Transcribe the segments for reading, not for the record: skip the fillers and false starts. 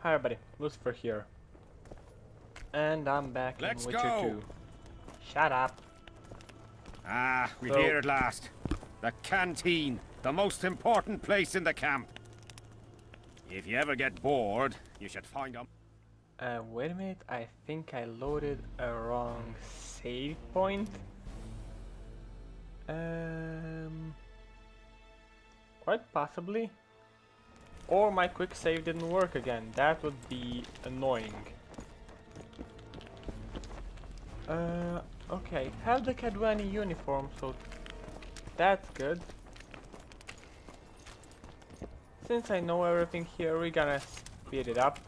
Hi everybody, Lucifer here. And I'm back Let's in Witcher go. 2. Shut up. Ah, we're So- here at last. The canteen, the most important place in the camp. If you ever get bored, you should find them. Wait a minute, I think I loaded a wrong save point. Quite possibly. Or my quick save didn't work again. That would be annoying. Okay, have the Cadwani uniform, so that's good. Since I know everything here, we're gonna speed it up.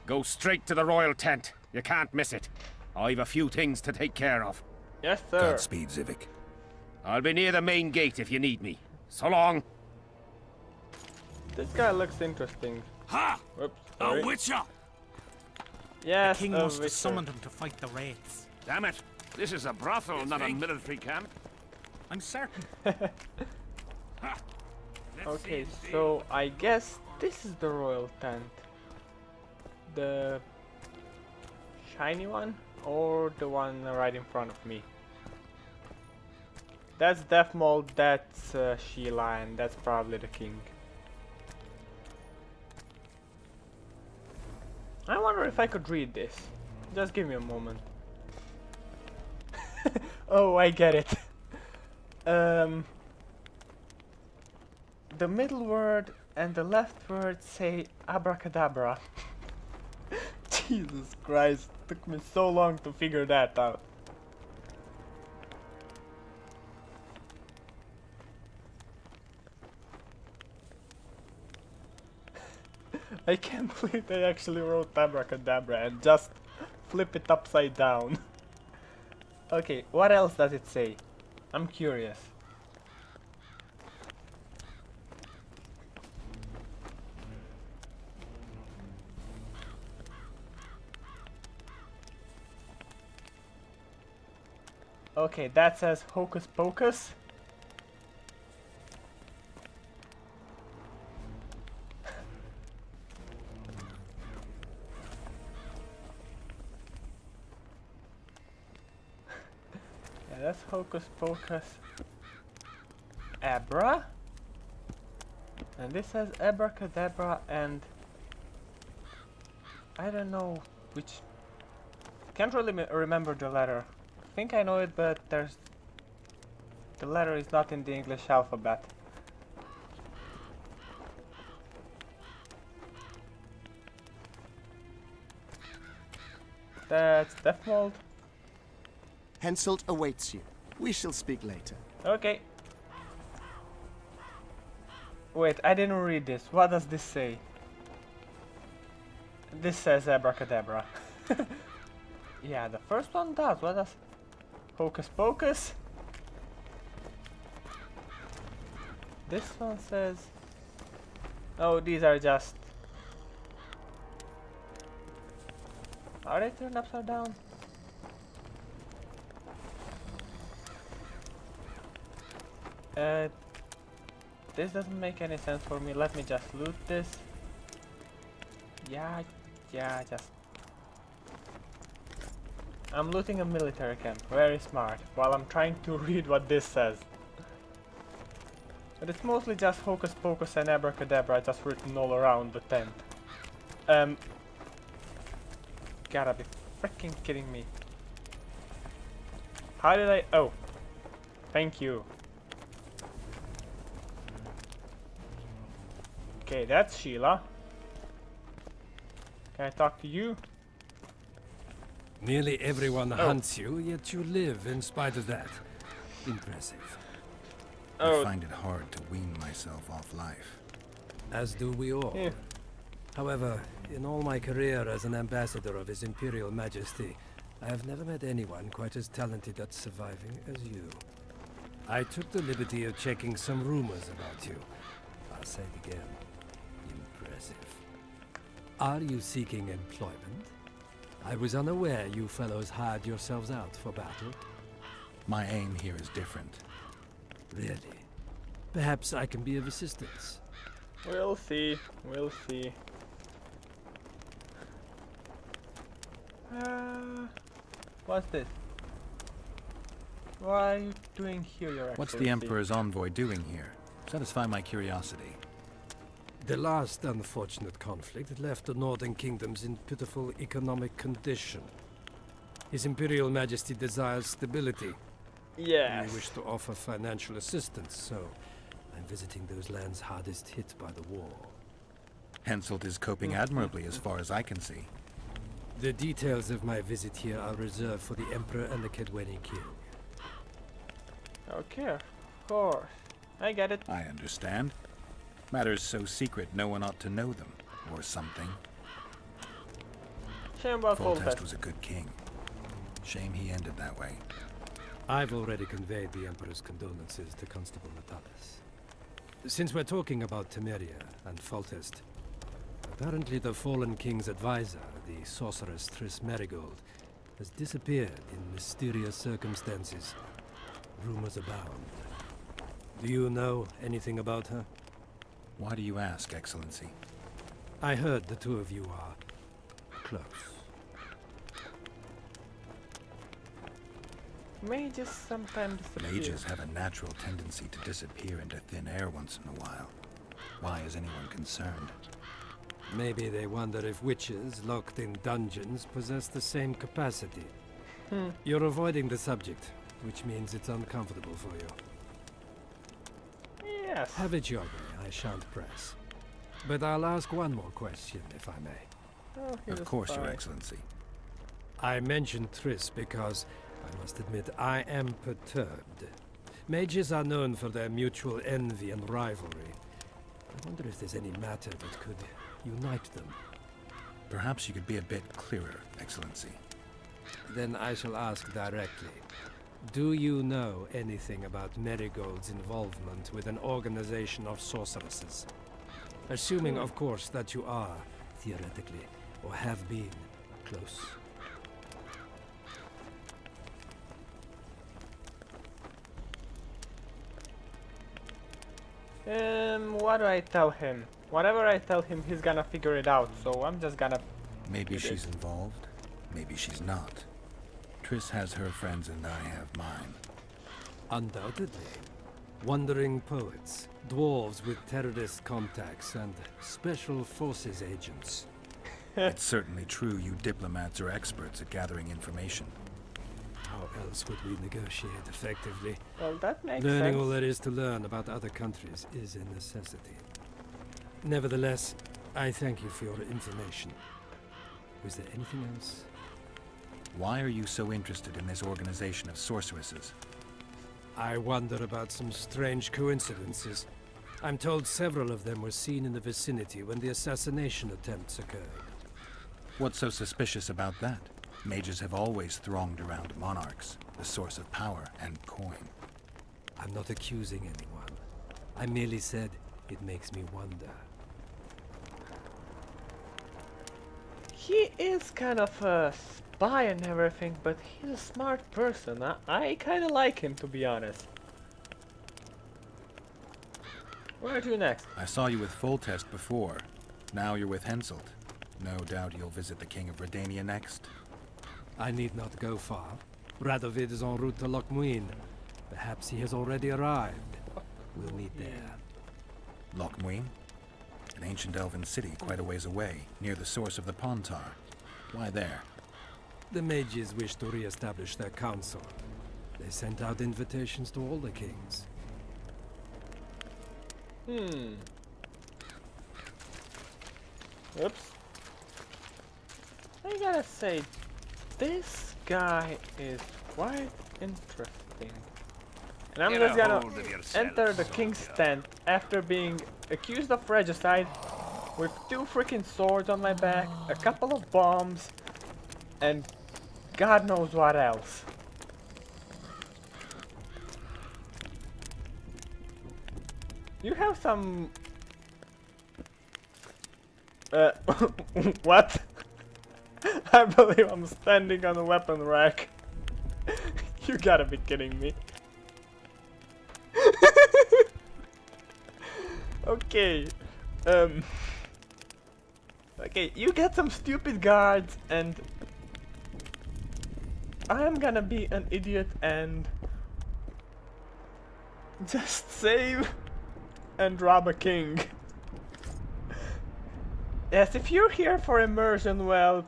Go straight to the royal tent. You can't miss it. I've a few things to take care of. Yes, sir. Godspeed, Zivik. I'll be near the main gate if you need me. So long. This guy looks interesting. Ha! Whoops, A sorry. witcher! Yes, King a must have witcher. summoned him to fight the wraiths. Damn it. This is a brothel, not a think? military camp. I'm certain. Okay, so I guess this is the royal tent. The shiny one or the one right in front of me? That's Deathmold, that's Sheila, and that's probably the king. I wonder if I could read this. Just give me a moment. Oh, I get it. The middle word and the left word say abracadabra. Jesus Christ, took me so long to figure that out. I can't believe they actually wrote abracadabra and just flip it upside down. Okay, what else does it say? I'm curious. Okay, that says Hocus Pocus. Yeah, that's Hocus Pocus. Abra. And this says Abracadabra, and I don't know which. Can't really remember the letter. I think I know it, but the letter is not in the English alphabet. That's Deathmold. Henselt awaits you. We shall speak later. Okay. Wait, I didn't read this. What does this say? This says abracadabra. Yeah, the first one does. What does Hocus Pocus? This one says... Oh, these are just... Are they turned upside down? This doesn't make any sense for me. Let me just loot this. Yeah, just... I'm looting a military camp. Very smart. While I'm trying to read what this says. But it's mostly just hocus pocus and abracadabra just written all around the tent. Gotta be freaking kidding me. How did I... Oh. Thank you. Okay, that's Sheila. Can I talk to you? Nearly everyone hunts you, yet you live in spite of that. Impressive. Oh. I find it hard to wean myself off life. As do we all. Yeah. However, in all my career as an ambassador of His Imperial Majesty, I have never met anyone quite as talented at surviving as you. I took the liberty of checking some rumors about you. I'll say it again. Impressive. Are you seeking employment? I was unaware you fellows hired yourselves out for battle. My aim here is different. Really? Perhaps I can be of assistance. We'll see. We'll see. What's this? What are you doing here, Your Excellency? What's the Emperor's envoy doing here? Satisfy my curiosity. The last unfortunate conflict left the northern kingdoms in pitiful economic condition. His Imperial Majesty desires stability. Yes. We wish to offer financial assistance, so I'm visiting those lands hardest hit by the war. Henselt is coping admirably as far as I can see. The details of my visit here are reserved for the Emperor and the Kedweni King. Okay, of course. I get it. I understand. Matters so secret no one ought to know them, or something. Shame about Foltest Foltest. was a good king. Shame he ended that way. I've already conveyed the Emperor's condolences to Constable Natalis. Since we're talking about Temeria and Foltest, apparently the fallen king's advisor, the sorceress Triss Merigold, has disappeared in mysterious circumstances. Rumors abound. Do you know anything about her? Why do you ask, Excellency? I heard the two of you are close. Mages sometimes disappear. Mages have a natural tendency to disappear into thin air once in a while. Why is anyone concerned? Maybe they wonder if witches locked in dungeons possess the same capacity. You're avoiding the subject, which means it's uncomfortable for you. Yes. Have it your way, I shan't press. But I'll ask one more question, if I may. Oh, he's a Of course, Your spy. Excellency. I mentioned Triss because, I must admit, I am perturbed. Mages are known for their mutual envy and rivalry. I wonder if there's any matter that could unite them. Perhaps you could be a bit clearer, Excellency. Then I shall ask directly. Do you know anything about Merigold's involvement with an organization of sorceresses? Assuming, of course, that you are, theoretically, or have been, close. What do I tell him? Whatever I tell him, he's gonna figure it out, so I'm just gonna... Maybe It she's is. involved, maybe she's not. Triss has her friends and I have mine. Undoubtedly. Wandering poets, dwarves with terrorist contacts, and special forces agents. It's certainly true you diplomats are experts at gathering information. How else would we negotiate effectively? Well, that makes Learning sense. all there is to learn about other countries is a necessity. Nevertheless, I thank you for your information. Was there anything else? Why are you so interested in this organization of sorceresses? I wonder about some strange coincidences. I'm told several of them were seen in the vicinity when the assassination attempts occurred. What's so suspicious about that? Mages have always thronged around monarchs, the source of power and coin. I'm not accusing anyone. I merely said it makes me wonder. He is kind of a spy and everything, but he's a smart person. I kind of like him, to be honest. Where to next? I saw you with Foltest before. Now you're with Henselt. No doubt you'll visit the King of Redania next. I need not go far. Radovid is en route to Lochmuin. Perhaps he has already arrived. We'll meet there. Loch Muin? An ancient elven city quite a ways away, near the source of the Pontar. Why there? The mages wish to re-establish their council. They sent out invitations to all the kings. Oops. I gotta say, this guy is quite interesting. And I'm Get just a gonna hold of yourself, enter the king's soldier. tent after being accused of regicide with 2 freaking swords on my back, a couple of bombs, and God knows what else. You have some... what? I believe I'm standing on a weapon rack. You gotta be kidding me. Okay. Okay, you get some stupid guards and I am gonna be an idiot and just save and rob a king. Yes, if you're here for immersion, well,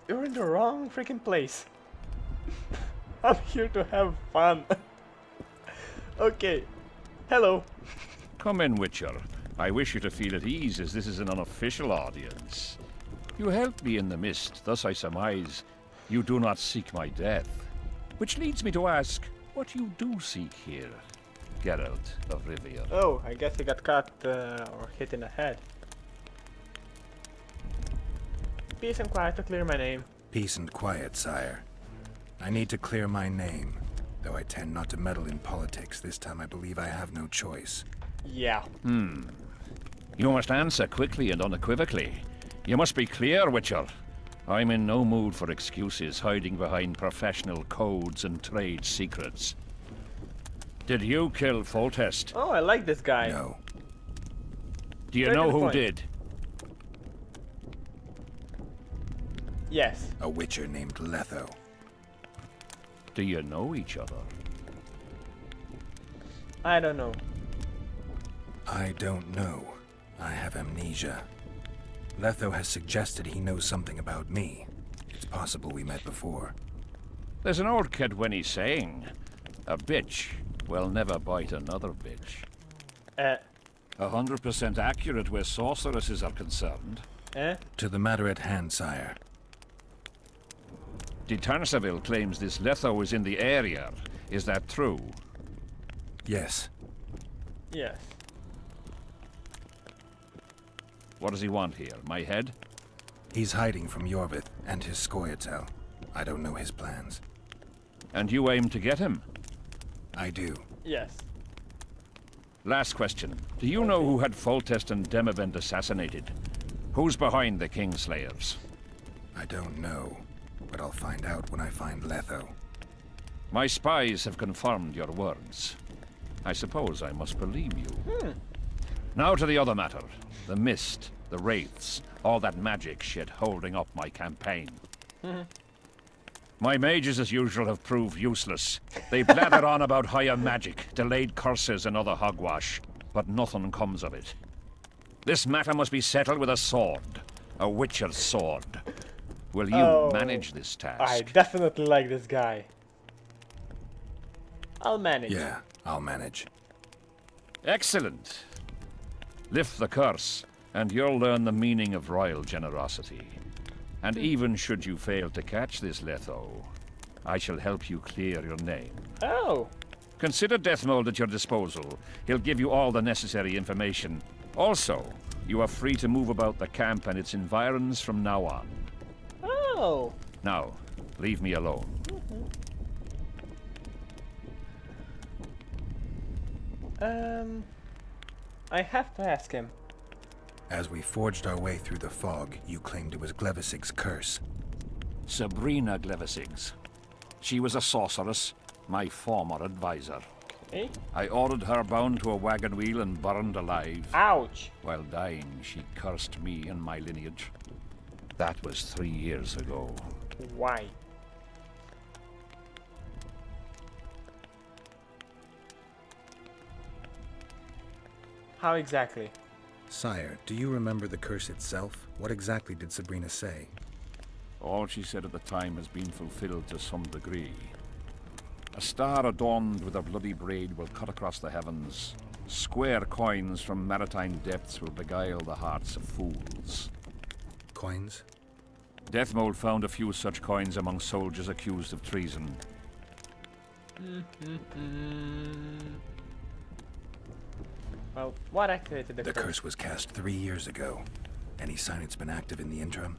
you're in the wrong freaking place. I'm here to have fun. Okay. Hello. Come in, Witcher. I wish you to feel at ease, as this is an unofficial audience. You helped me in the mist, thus I surmise you do not seek my death. Which leads me to ask what you do seek here, Geralt of Rivia. Oh, I guess he got cut or hit in the head. Peace and quiet to clear my name. Peace and quiet, sire. I need to clear my name. Though I tend not to meddle in politics, this time I believe I have no choice. Yeah. You must answer quickly and unequivocally. You must be clear, Witcher. I'm in no mood for excuses hiding behind professional codes and trade secrets. Did you kill Foltest? Oh, I like this guy. No. Do you Straight to know the who point. did? Yes. A witcher named Letho. Do you know each other? I don't know. I don't know. I have amnesia. Letho has suggested he knows something about me. It's possible we met before. There's an old Kedwenny saying, a bitch will never bite another bitch. 100% accurate where sorceresses are concerned. To the matter at hand, sire. De Tanseville claims this Letho is in the area. Is that true? Yes. Yes. What does he want here? My head? He's hiding from Yorvith and his Scoia'tael. I don't know his plans. And you aim to get him? I do. Yes. Last question. Do you know who had Foltest and Demavend assassinated? Who's behind the Kingslayers? I don't know, but I'll find out when I find Letho. My spies have confirmed your words. I suppose I must believe you. Now to the other matter. The mist, the wraiths, all that magic shit holding up my campaign. My mages, as usual, have proved useless. They blather on about higher magic, delayed curses and other hogwash, but nothing comes of it. This matter must be settled with a sword. A witcher's sword. Will you manage this task? I definitely like this guy. I'll manage. Yeah, I'll manage. Excellent. Lift the curse, and you'll learn the meaning of royal generosity. And even should you fail to catch this Letho, I shall help you clear your name. Oh. Consider Deathmold at your disposal. He'll give you all the necessary information. Also, you are free to move about the camp and its environs from now on. Oh. Now, leave me alone. I have to ask him. As we forged our way through the fog, you claimed it was Glevisig's curse. Sabrina Glevisigs. She was a sorceress, my former advisor. Eh? I ordered her bound to a wagon wheel and burned alive. Ouch. While dying, she cursed me and my lineage. That was 3 years ago. Why? How exactly? Sire, do you remember the curse itself? What exactly did Sabrina say? All she said at the time has been fulfilled to some degree. A star adorned with a bloody braid will cut across the heavens. Square coins from maritime depths will beguile the hearts of fools. Coins? Deathmold found a few such coins among soldiers accused of treason. Well, what activated the The curse? curse was cast 3 years ago. Any sign it's been active in the interim?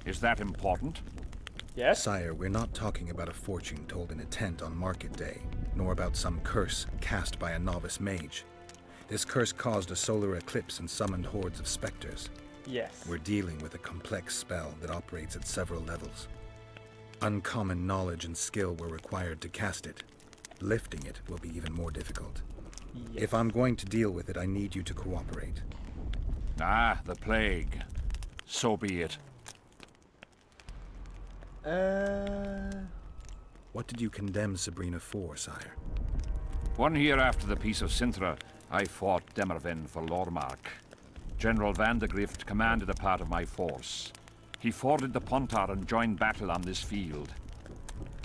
Is that important? Yes? Sire, we're not talking about a fortune told in a tent on market day, nor about some curse cast by a novice mage. This curse caused a solar eclipse and summoned hordes of specters. Yes. We're dealing with a complex spell that operates at several levels. Uncommon knowledge and skill were required to cast it. Lifting it will be even more difficult. Yes. If I'm going to deal with it, I need you to cooperate. Ah, the plague. So be it. What did you condemn Sabrina for, sire? 1 year after the Peace of Sintra, I fought Demerven for Lormark. General Vandegrift commanded a part of my force. He forded the Pontar and joined battle on this field.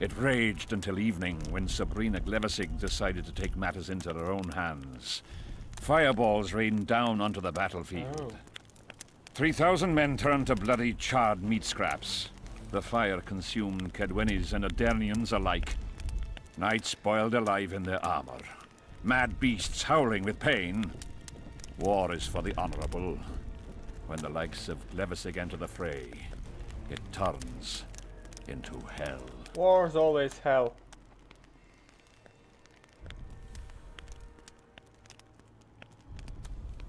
It raged until evening, when Sabrina Glevissig decided to take matters into her own hands. Fireballs rained down onto the battlefield. 3,000 men turned to bloody charred meat scraps. The fire consumed Kedwenis and Adernians alike. Knights boiled alive in their armor. Mad beasts howling with pain. War is for the honorable. When the likes of Glevissig enter the fray, it turns into hell. War's always hell.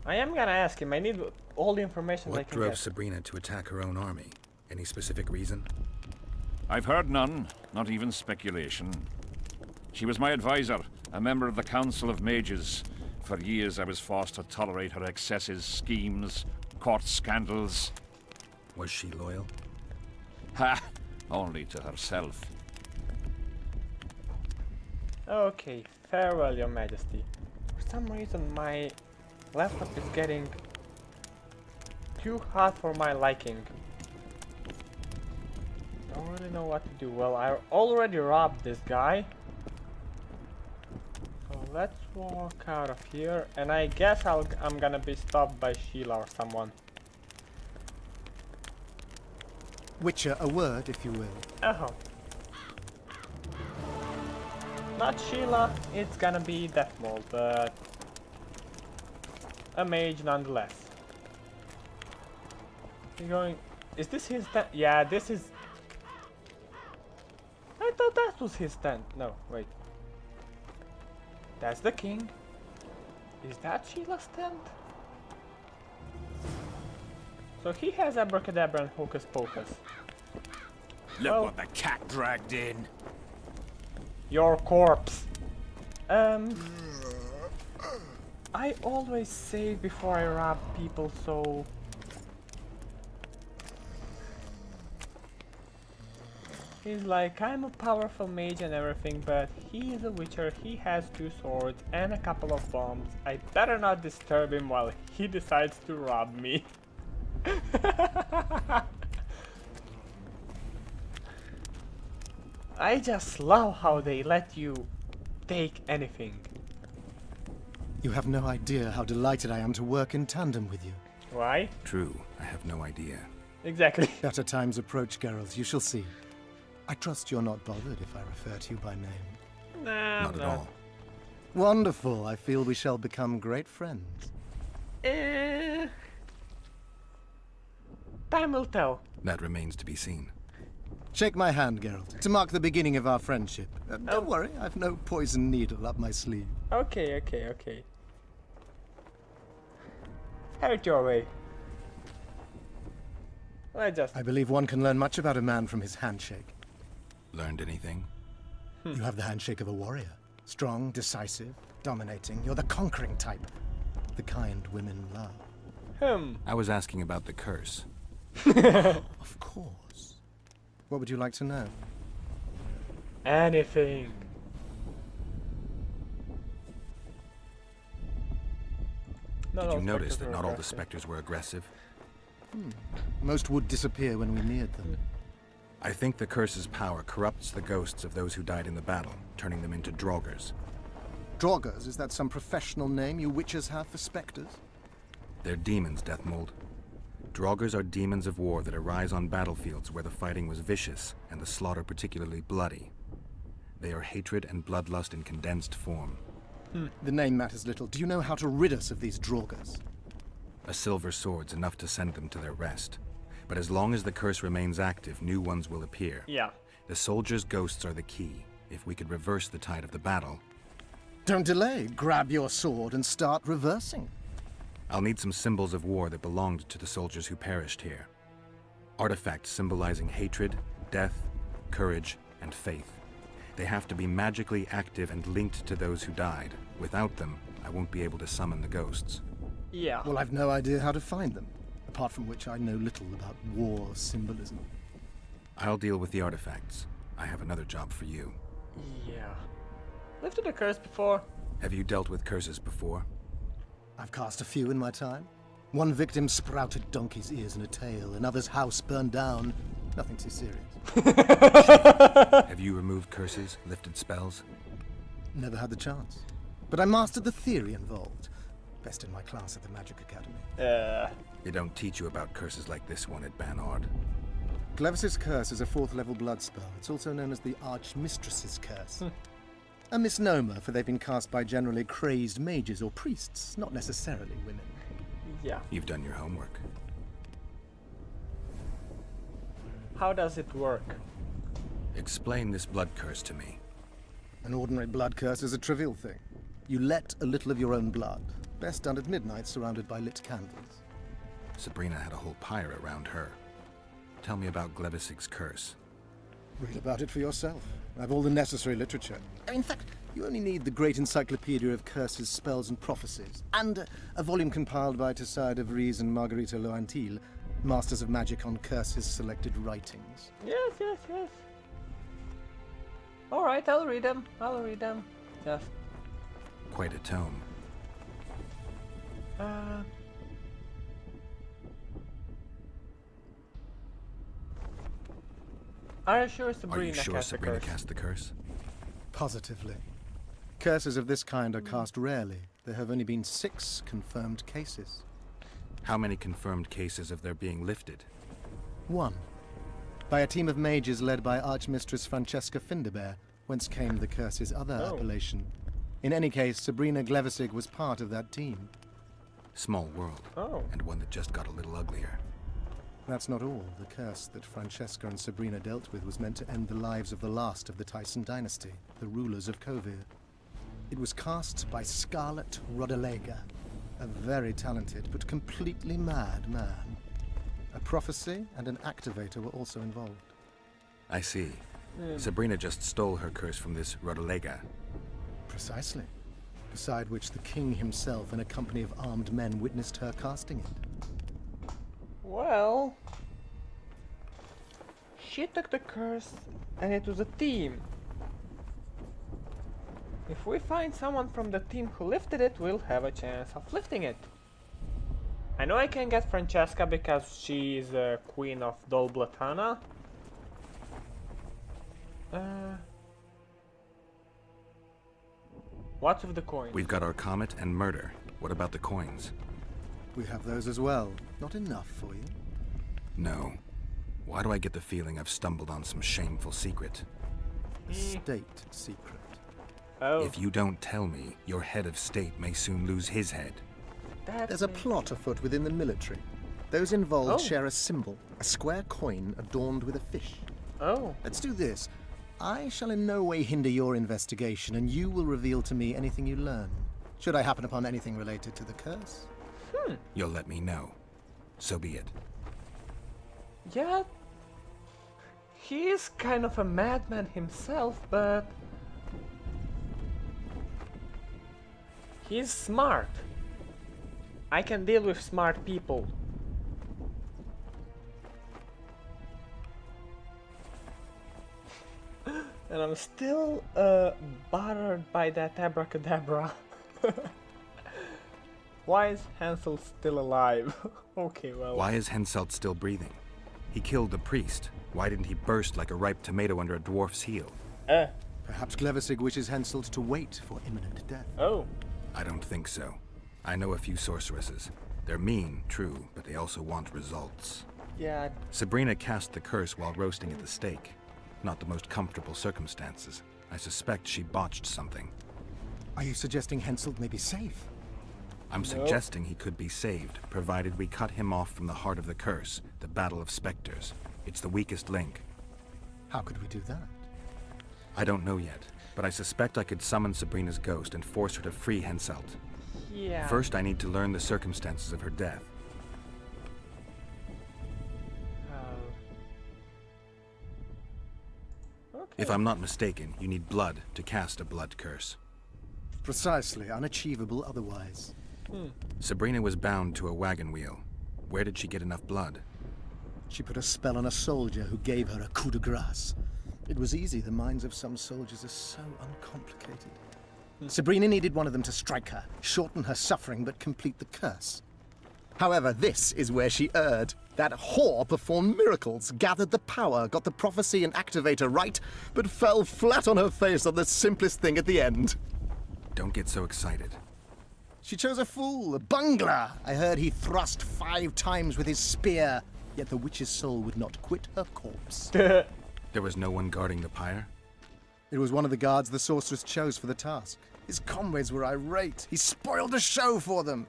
I am gonna ask him. I need all the information I What can drove get. Sabrina to attack her own army? Any specific reason? I've heard none, not even speculation. She was my advisor, a member of the Council of Mages. For years I was forced to tolerate her excesses, schemes, court scandals. Was she loyal? Ha! Only to herself. Okay, farewell, Your Majesty. For some reason, my laptop is getting too hot for my liking. Don't really know what to do. Well, I already robbed this guy. So let's walk out of here, and I guess I'm gonna be stopped by Sheila or someone. Witcher, a word, if you will. Oh. Not Sheila, it's gonna be Deathmold, but a mage nonetheless. He's going. Is this his tent? Yeah, this is. I thought that was his tent. No, wait. That's the king. Is that Sheila's tent? So he has Abracadabra and Hocus Pocus. Look Well- what the cat dragged in. Your corpse. I always save before I rob people, so he's like, I'm a powerful mage and everything, but he is a witcher, he has 2 swords and a couple of bombs. I better not disturb him while he decides to rob me. I just love how they let you take anything. You have no idea how delighted I am to work in tandem with you. Why? True, I have no idea. Exactly. Better times approach, Geralt, you shall see. I trust you're not bothered if I refer to you by name. Nah, Not at all. Wonderful, I feel we shall become great friends. Time will tell. That remains to be seen. Shake my hand, Geralt, to mark the beginning of our friendship. Don't worry, I've no poison needle up my sleeve. Okay, okay, okay. Have it your way. I believe one can learn much about a man from his handshake. Learned anything? You have the handshake of a warrior. Strong, decisive, dominating. You're the conquering type. The kind women love. I was asking about the curse. Of course. What would you like to know? Anything. Not Did all you notice specters that were not all the aggressive. specters were aggressive? Most would disappear when we neared them. I think the curse's power corrupts the ghosts of those who died in the battle, turning them into Draugrs. Draugrs, is that some professional name you witches have for specters? They're demons, Deathmold. Draugrs are demons of war that arise on battlefields where the fighting was vicious and the slaughter particularly bloody. They are hatred and bloodlust in condensed form. The name matters little. Do you know how to rid us of these Draugrs? A silver sword's enough to send them to their rest. But as long as the curse remains active, new ones will appear. Yeah. The soldiers' ghosts are the key. If we could reverse the tide of the battle, Don't delay. Grab your sword and start reversing. I'll need some symbols of war that belonged to the soldiers who perished here. Artifacts symbolizing hatred, death, courage, and faith. They have to be magically active and linked to those who died. Without them, I won't be able to summon the ghosts. Yeah. Well, I've no idea how to find them. Apart from which I know little about war symbolism. I'll deal with the artifacts. I have another job for you. Yeah. Lifted a curse before. Have you dealt with curses before? I've cast a few in my time. One victim sprouted donkey's ears and a tail. Another's house burned down. Nothing too serious. Have you removed curses, lifted spells? Never had the chance. But I mastered the theory involved. Best in my class at the Magic Academy. They don't teach you about curses like this one at Banard. Glevis's curse is a 4th level blood spell. It's also known as the Archmistress's curse. A misnomer, for they've been cast by generally crazed mages or priests, not necessarily women. Yeah. You've done your homework. How does it work? Explain this blood curse to me. An ordinary blood curse is a trivial thing. You let a little of your own blood, best done at midnight surrounded by lit candles. Sabrina had a whole pyre around her. Tell me about Glevisig's curse. Read about it for yourself. I've all the necessary literature. In fact, you only need the Great Encyclopedia of Curses, Spells and Prophecies, and a volume compiled by Tessard de Vries and Margarita Loantil, Masters of Magic on Curses Selected Writings. Yes, yes, yes. Alright, I'll read them. Just... Quite a tome. Are you sure Are Sabrina you sure cast the Sabrina curse? cast the curse? Positively. Curses of this kind are cast rarely. There have only been 6 confirmed cases. How many confirmed cases of their being lifted? 1. By a team of mages led by Archmistress Francesca Findabair, whence came the curse's other Oh. appellation. In any case, Sabrina Glevisig was part of that team. Small world. Oh. And one that just got a little uglier. That's not all. The curse that Francesca and Sabrina dealt with was meant to end the lives of the last of the Tyson dynasty, the rulers of Kovir. It was cast by Scarlet Rodalega, a very talented but completely mad man. A prophecy and an activator were also involved. I see. Sabrina just stole her curse from this Rodalega. Precisely. Beside which the king himself and a company of armed men witnessed her casting it. Well... She took the curse and it was a team. If we find someone from the team who lifted it, we'll have a chance of lifting it. I know I can get Francesca because she is a queen of Dol Blatana. What's with the coin? We've got our comet and murder. What about the coins? We have those as well. Not enough for you. No. Why do I get the feeling I've stumbled on some shameful secret? A state secret. Oh, If you don't tell me, your head of state may soon lose his head. that There's a makes- plot afoot within the military. Those involved Oh. share a symbol, a square coin adorned with a fish. Oh, Let's do this. I shall in no way hinder your investigation, and you will reveal to me anything you learn. Should I happen upon anything related to the curse? You'll let me know. So be it. yeah. He is kind of a madman himself, but he's smart. I can deal with smart people. And I'm still bothered by that abracadabra. Why is Hansel still alive? Okay, well... Why is Henselt still breathing? He killed the priest. Why didn't he burst like a ripe tomato under a dwarf's heel? Perhaps Glevissig wishes Henselt to wait for imminent death. Oh. I don't think so. I know a few sorceresses. They're mean, true, but they also want results. Yeah. Sabrina cast the curse while roasting at the stake. Not the most comfortable circumstances. I suspect she botched something. Are you suggesting Henselt may be safe? I'm suggesting he could be saved, provided we cut him off from the heart of the curse, the Battle of Spectres. It's the weakest link. How could we do that? I don't know yet, but I suspect I could summon Sabrina's ghost and force her to free Henselt. Yeah. First, I need to learn the circumstances of her death. Okay. If I'm not mistaken, you need blood to cast a blood curse. Precisely, unachievable otherwise. Sabrina was bound to a wagon wheel. Where did she get enough blood? She put a spell on a soldier who gave her a coup de grace. It was easy, the minds of some soldiers are so uncomplicated. Sabrina needed one of them to strike her, shorten her suffering, but complete the curse. However, this is where she erred. That whore performed miracles, gathered the power, got the prophecy and activator right, but fell flat on her face on the simplest thing at the end. Don't get so excited. She chose a fool, a bungler. I heard he thrust 5 times with his spear, yet the witch's soul would not quit her corpse. There was no one guarding the pyre? It was one of the guards the sorceress chose for the task. His comrades were irate. He spoiled the show for them.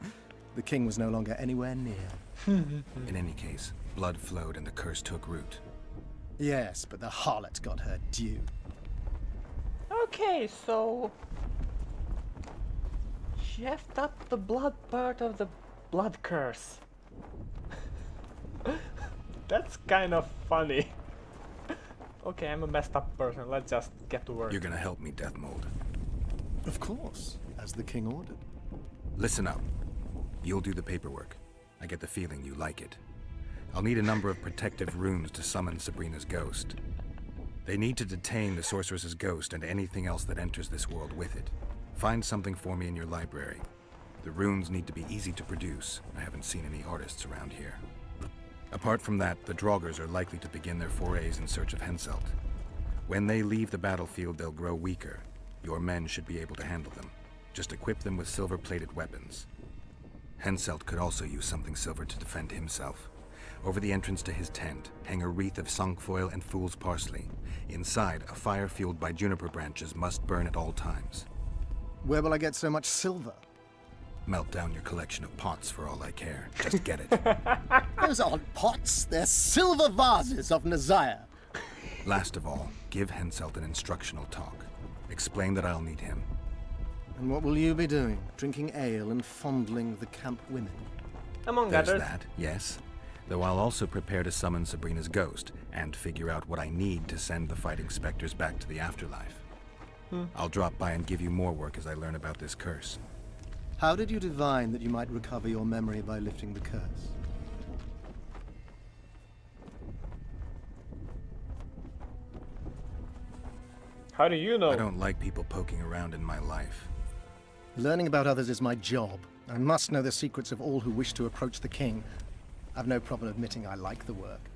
The king was no longer anywhere near. In any case, blood flowed and the curse took root. Yes, but the harlot got her due. Okay, so... she effed up the blood part of the blood curse. That's kind of funny. Okay, I'm a messed up person. Let's just get to work. You're gonna help me, Death Mold. Of course, as the king ordered. Listen up. You'll do the paperwork. I get the feeling you like it. I'll need a number of protective runes to summon Sabrina's ghost. They need to detain the sorceress's ghost and anything else that enters this world with it. Find something for me in your library. The runes need to be easy to produce. I haven't seen any artists around here. Apart from that, the Draugrs are likely to begin their forays in search of Henselt. When they leave the battlefield, they'll grow weaker. Your men should be able to handle them. Just equip them with silver-plated weapons. Henselt could also use something silver to defend himself. Over the entrance to his tent, hang a wreath of cinquefoil and fool's parsley. Inside, a fire fueled by juniper branches must burn at all times. Where will I get so much silver? Melt down your collection of pots for all I care. Just get it. Those aren't pots, they're silver vases of Nazaya. Last of all, give Henselt an instructional talk. Explain that I'll need him. And what will you be doing? Drinking ale and fondling the camp women? Among There's others. that, yes. Though I'll also prepare to summon Sabrina's ghost and figure out what I need to send the fighting specters back to the afterlife. I'll drop by and give you more work as I learn about this curse. How did you divine that you might recover your memory by lifting the curse? How do you know? I don't like people poking around in my life. Learning about others is my job. I must know the secrets of all who wish to approach the king. I've no problem admitting I like the work.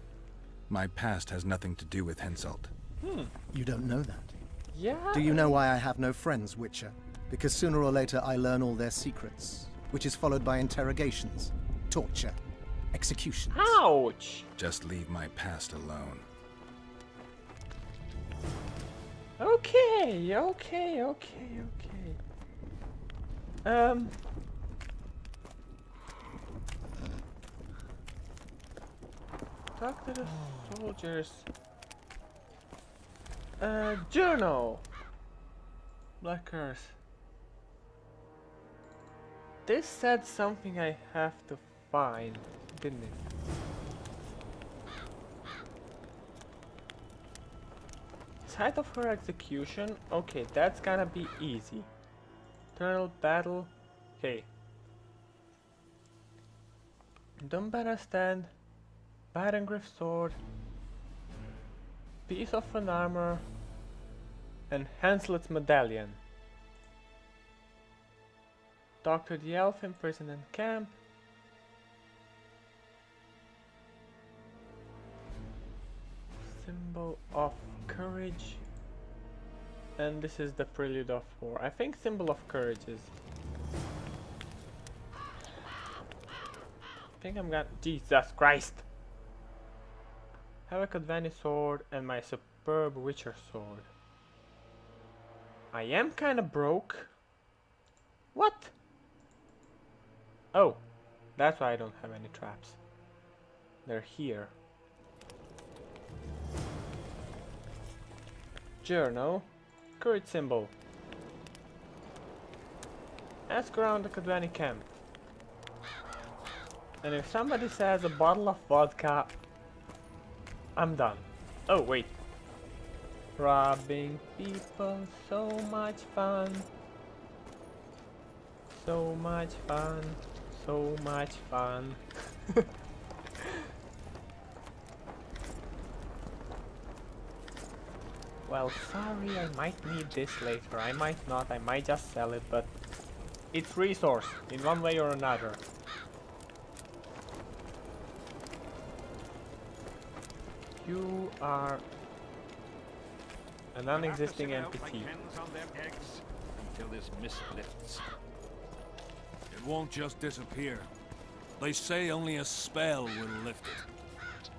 My past has nothing to do with Henselt. You don't know that. Yeah. Do you know why I have no friends, Witcher? Because sooner or later I learn all their secrets, which is followed by interrogations, torture, executions. Ouch! Just leave my past alone. Okay. Talk to the soldiers. Journal. Black Curse. This said something I have to find, didn't it? Site of her execution. Okay, that's gonna be easy. Eternal battle. Okay. Dumbarra stand. Badengriff sword. Piece of an armor. And Henselt's medallion. Talk to the elf imprisoned in camp. Symbol of courage. And this is the prelude of war. I think symbol of courage is. I think I'm gonna. Jesus Christ! Have a Kodvani sword and my superb Witcher sword. I am kinda broke. What? Oh, that's why I don't have any traps. They're here. Journal. Courage symbol. Ask around the Kodvani camp. And if somebody says a bottle of vodka, I'm done. Oh, wait. Robbing people, so much fun. So much fun. So much fun. Well, sorry, I might need this later. I might not, I might just sell it, but it's resource in one way or another. You are a non-existing NPC. Until this mist lifts. It won't just disappear. They say only a spell will lift it.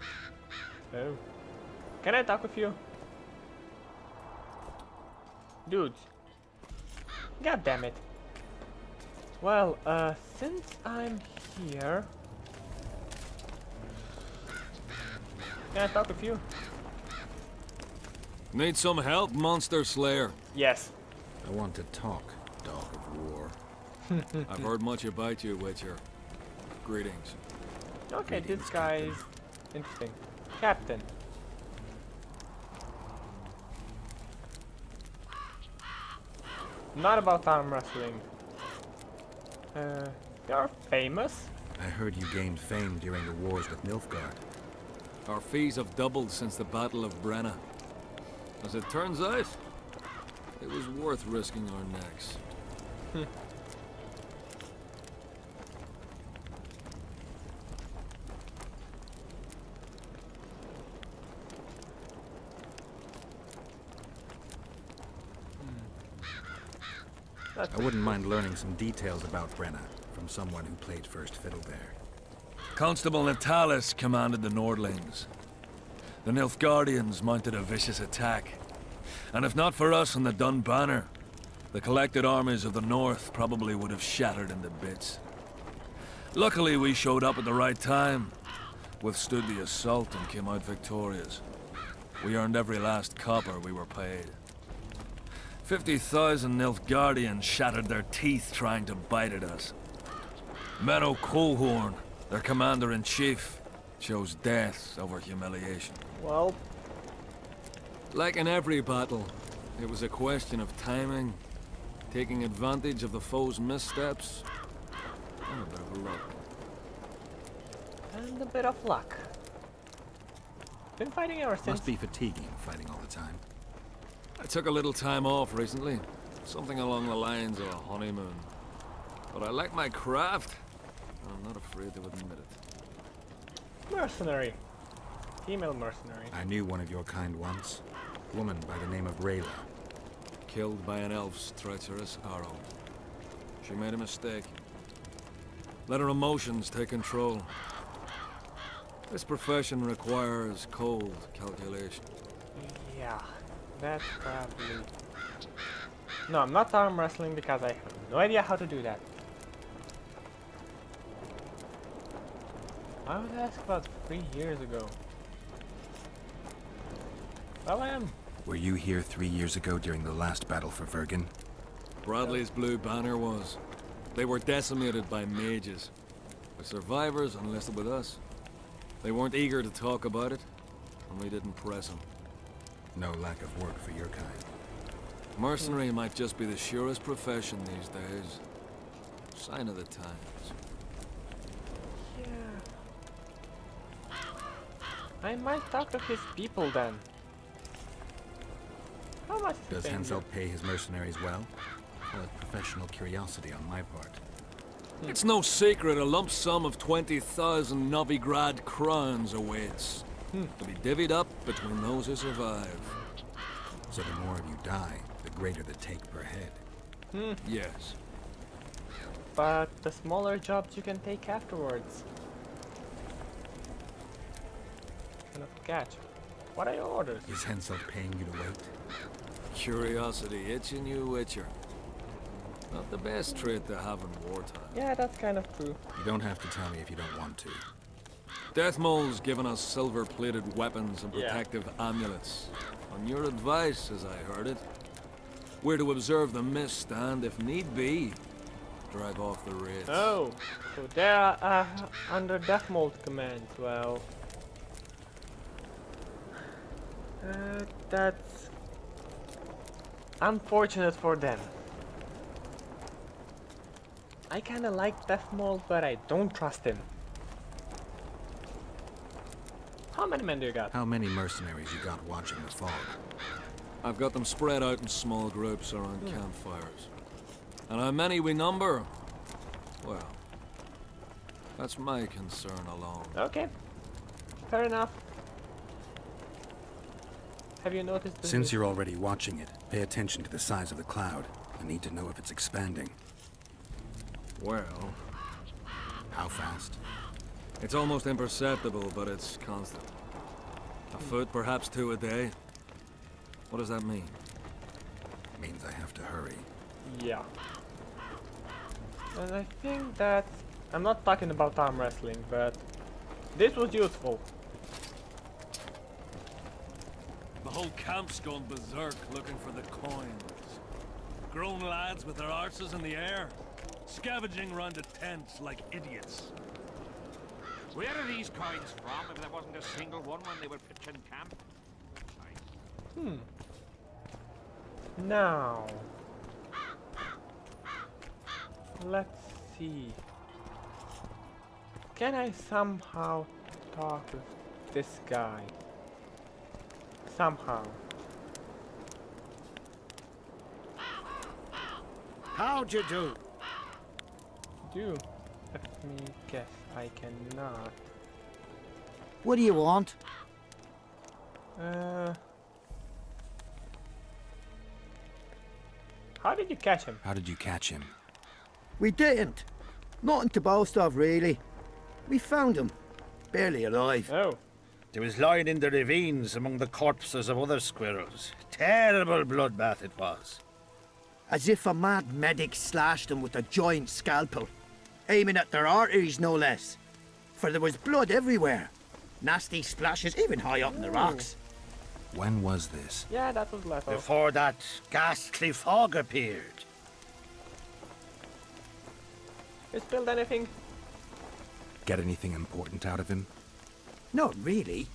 Oh. Can I talk with you? Dudes. God damn it. Well, since I'm here... Can I talk with you? Need some help, Monster Slayer? Yes. I want to talk, dog of war. I've heard much about you, Witcher. Greetings. Okay, this guy is interesting. Captain. Not about arm wrestling. You're famous. I heard you gained fame during the wars with Nilfgaard. Our fees have doubled since the Battle of Brenna. As it turns out, it was worth risking our necks. I wouldn't mind learning some details about Brenna from someone who played first fiddle there. Constable Natalis commanded the Nordlings. The Nilfgaardians mounted a vicious attack. And if not for us and the Dun Banner, the collected armies of the North probably would have shattered into bits. Luckily, we showed up at the right time, withstood the assault and came out victorious. We earned every last copper we were paid. 50,000 Nilfgaardians shattered their teeth trying to bite at us. Menno Colhorn, their commander-in-chief, chose death over humiliation. Well, Like in every battle, it was a question of timing, taking advantage of the foe's missteps, and a bit of luck. and a bit of luck. Been fighting ever since. Must be fatiguing fighting all the time. I took a little time off recently, something along the lines of a honeymoon. But I like my craft, and I'm not afraid to admit it. Mercenary. Female mercenary. I knew one of your kind once. A woman by the name of Rayla. Killed by an elf's treacherous arrow. She made a mistake. Let her emotions take control. This profession requires cold calculation. Yeah, that's probably... No, I'm not arm wrestling because I have no idea how to do that. I would ask about 3 years ago. Well, I am. Were you here 3 years ago during the last battle for Vergen? Bradley's Blue Banner was. They were decimated by mages. The survivors enlisted with us. They weren't eager to talk about it, and we didn't press them. No lack of work for your kind. Mercenary might just be the surest profession these days. Sign of the times. Yeah. I might talk to his people then. How much is Does paying Hansel you? pay his mercenaries well? Call it professional curiosity on my part. It's no secret a lump sum of 20,000 Novigrad crowns awaits. To be divvied up between those who survive. So the more of you die, the greater the take per head. Yes. But the smaller jobs you can take afterwards. Kind of catch. What are your orders? Is Hensel paying you to wait? Curiosity itching you, Witcher. Not the best trait to have in wartime. Yeah, that's kind of true. You don't have to tell me if you don't want to. Deathmole's given us silver-plated weapons and Yeah. protective amulets. On your advice, as I heard it, we're to observe the mist and, if need be, drive off the raids. Oh, so they are under Deathmold command. Well, that's unfortunate for them. I kinda like Deathmold, but I don't trust him. How many men do you got? How many mercenaries you got watching the fog? I've got them spread out in small groups around campfires. And how many we number? Well, that's my concern alone. Okay, fair enough. Have you noticed this? Since you're already watching it, pay attention to the size of the cloud. I need to know if it's expanding. Well, How fast? it's almost imperceptible, but it's constant. A foot, perhaps two a day. What does that mean? Means I have to hurry. Yeah. And I think that I'm not talking about arm wrestling, but this was useful. The whole camp's gone berserk looking for the coins. Grown lads with their arses in the air, scavenging round the tents like idiots. Where are these coins from if there wasn't a single one when they were pitching camp? Now, let's see. Can I somehow talk with this guy? Somehow. How'd you do? Let me guess. I cannot. What do you want? How did you catch him? How did you catch him? We didn't. Nothing to boast of, really. We found him. Barely alive. Oh, He was lying in the ravines among the corpses of other squirrels. Terrible bloodbath it was. As if a mad medic slashed him with a giant scalpel. Aiming at their arteries, no less. For there was blood everywhere. Nasty splashes, even high up in the rocks. When was this? yeah, that was Leto. Before that ghastly fog appeared. You spilled anything? Get anything important out of him? Not really.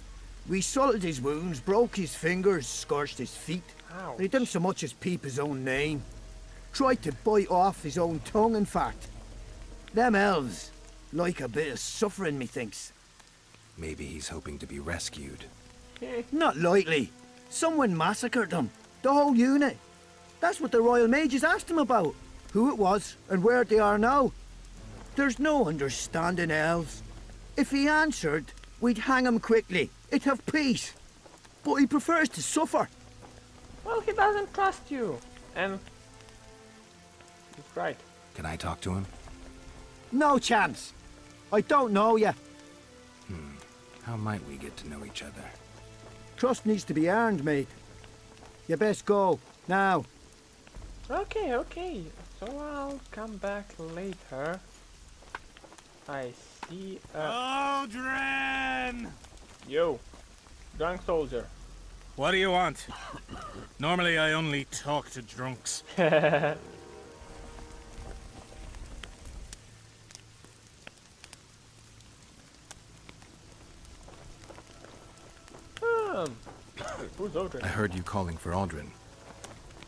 We salted his wounds, broke his fingers, scorched his feet. Ouch. He didn't so much as peep his own name. Tried to bite off his own tongue, in fact. Them elves like a bit of suffering, methinks. Maybe he's hoping to be rescued. Not likely. Someone massacred them. The whole unit. That's what the Royal Mages asked him about. Who it was and where they are now. There's no understanding elves. If he answered, we'd hang him quickly. It'd have peace. But he prefers to suffer. Well, he doesn't trust you. And he's right. Can I talk to him? No chance. I don't know you. How might we get to know each other? Trust needs to be earned, mate. You best go. Now. Okay. So I'll come back later. I see Odrin! Yo, drunk soldier. What do you want? Normally I only talk to drunks. Who's Odrin? I heard you calling for Aldrin.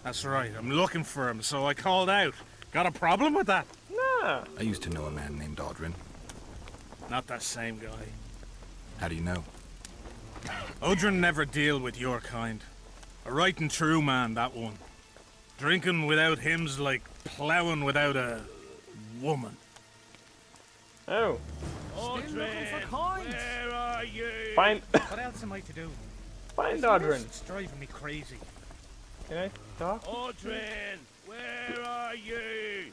That's right, I'm looking for him, so I called out. Got a problem with that? Nah. I used to know a man named Aldrin. Not that same guy. How do you know? Odrin never deal with your kind. A right and true man, that one. Drinking without him's like ploughing without a woman. Oh, Still looking for coins. Where are you? find What else am I to do? find This Odrin. mist's driving me crazy. Can I talk? Audrin, where are you?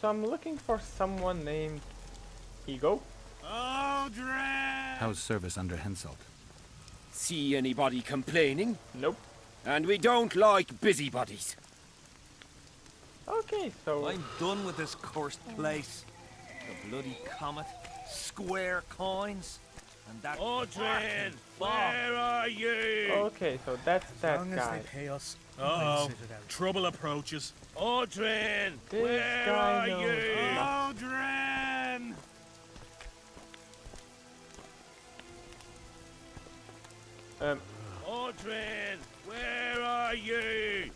So I'm looking for someone named Ego. Audrin! How's service under Henselt? See anybody complaining? Nope. And we don't like busybodies. Okay, so I'm done with this cursed place. The bloody comet, square coins, and that Audrin, fucking fog. where are you? okay, so that's As that long as guy. they pay us, I'll sit it out. Trouble approaches. Audrin, This where guy are knows you? nothing. Audrin! Audrin, where are you?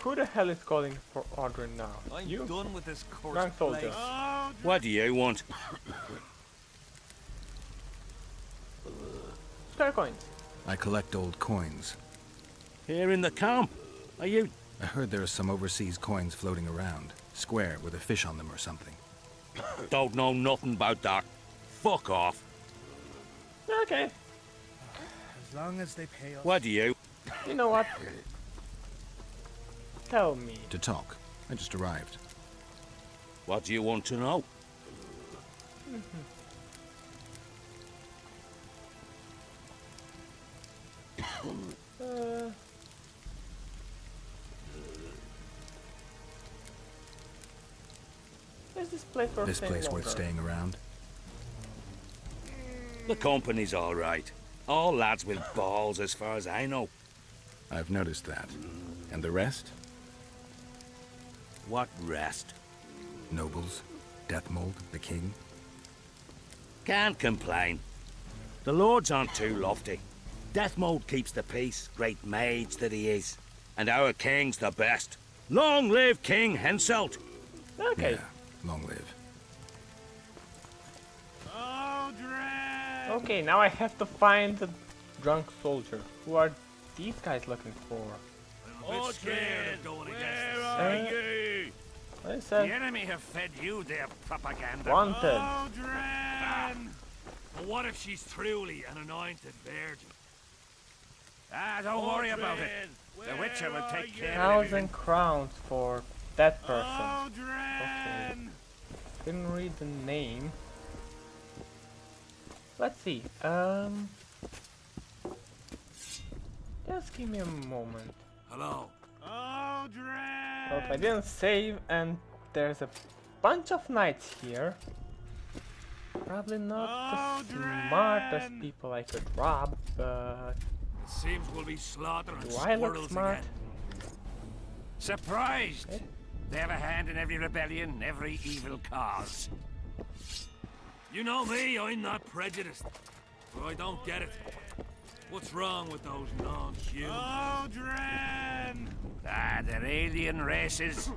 Who the hell is calling for Odrin now? I'm You? done with this cursed Drunk soldier. place. What do you want? Spare coins. I collect old coins. Here in the camp. Are you? I heard there are some overseas coins floating around. Square with a fish on them or something. Don't know nothing about that. Fuck off. Okay. As long as they pay us. What do you? You know what? Tell me. To talk. I just arrived. What do you want to know? Uh, is this place worth This staying place worth longer? staying around? The company's all right. All lads with balls, as far as I know. I've noticed that. And the rest? What rest? Nobles? Deathmold? The king? Can't complain. The Lords aren't too lofty. Deathmold keeps the peace, great mage that he is. And our king's the best. Long live King Henselt! Okay. Yeah, long live. Okay, now I have to find the drunk soldier. Who are these guys looking for? I'm a bit scared of going against this. Are you? What is that? enemy have fed you their propaganda. Wanted. But what if she's truly an anointed virgin? Don't worry about it. The Witcher will take care of 1,000 crowns for that person. Okay. Didn't read the name. Let's see. Just give me a moment. Hello. Oh, I didn't save, and there's a bunch of knights here. Probably not the smartest people I could rob, but It seems we'll be slaughtering do I look squirrels smart? again. Surprised? Eh? They have a hand in every rebellion, every evil cause. You know me, I'm not prejudiced. But I don't get it. What's wrong with those non-humans? They're alien races.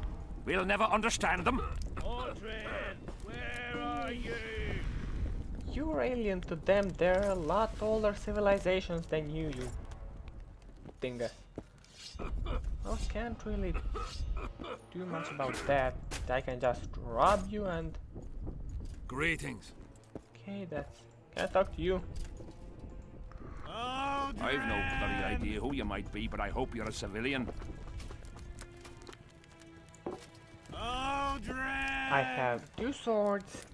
We'll never understand them. Where are you? You're alien to them. They're a lot older civilizations than you dingus. I can't really do much about that. I can just rob you and... Greetings. Okay, that's... Can I talk to you? I've no bloody idea who you might be, but I hope you're a civilian. I have 2 swords,